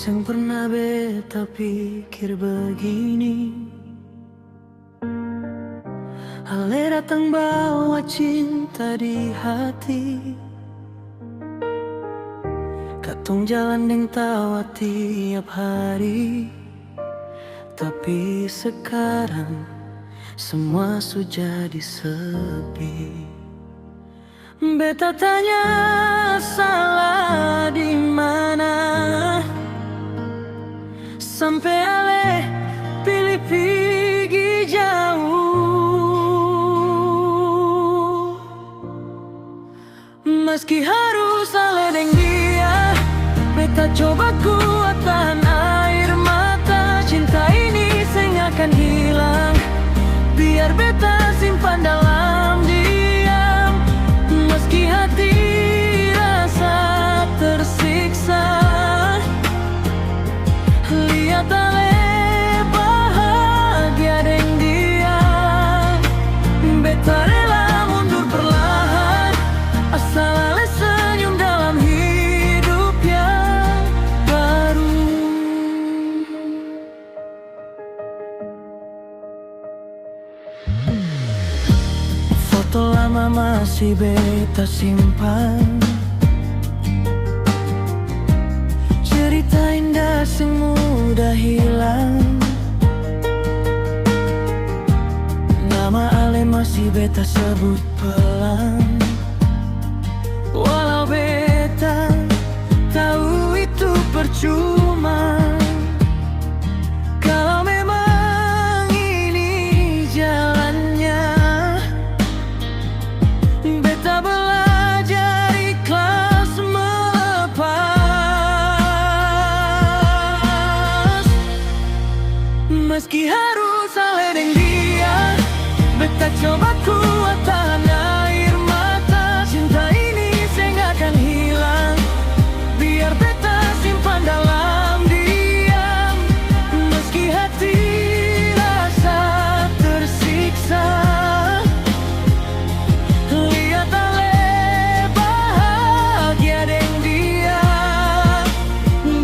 Sing pernah beta pikir begini, ale datang bawa cinta di hati. Katong jalan deng tawa tiap hari, tapi sekarang semua sudah jadi sepi. Beta tanya salah di mana, sampai ale pilih pergi jauh. Meski harus ale deng dia, beta coba kuat tahan air mata. Cinta ini seng akan hilang, biar beta simpan dalam diam. Meski hati rasa tersiksa, lihat ale bahagia deng dia. Beta rela mundur perlahan, asal ale senyum dalam hidup yang baru. Foto lama masih beta simpan, cerita indah sing mudah hilang. Nama ale masih beta sebut pelan, walau beta tahu itu percuma. Kalau memang ini jalannya, beta belajar ikhlas melepas. Meski harus ale deng dia, beta coba kuat tahan air mata. Cinta ini seng akan hilang, biar beta simpan dalam diam. Meski hati rasa tersiksa, lihat ale bahagia deng dia.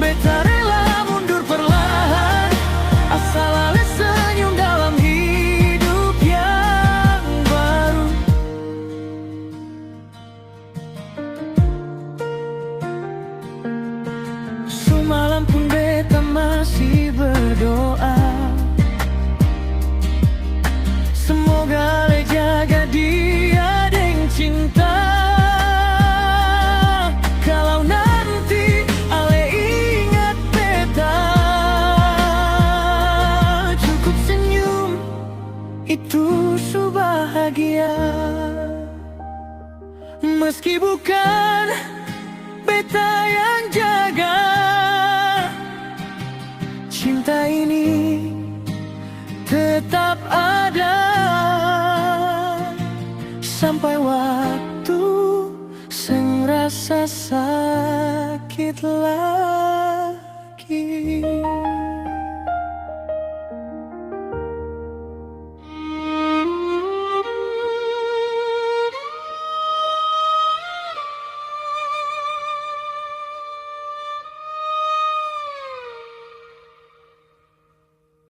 Beta rela mundur perlahan, asal ale senyum dalam hidup yang baru. Semalam pun beta masih berdoa, semoga ale jaga dia deng cinta. Kalau nanti ale ingat beta, cukup senyum itu su bahagia. Meski bukan beta yang jaga, cinta ini tetap ada sampai waktu seng rasa sakit lagi.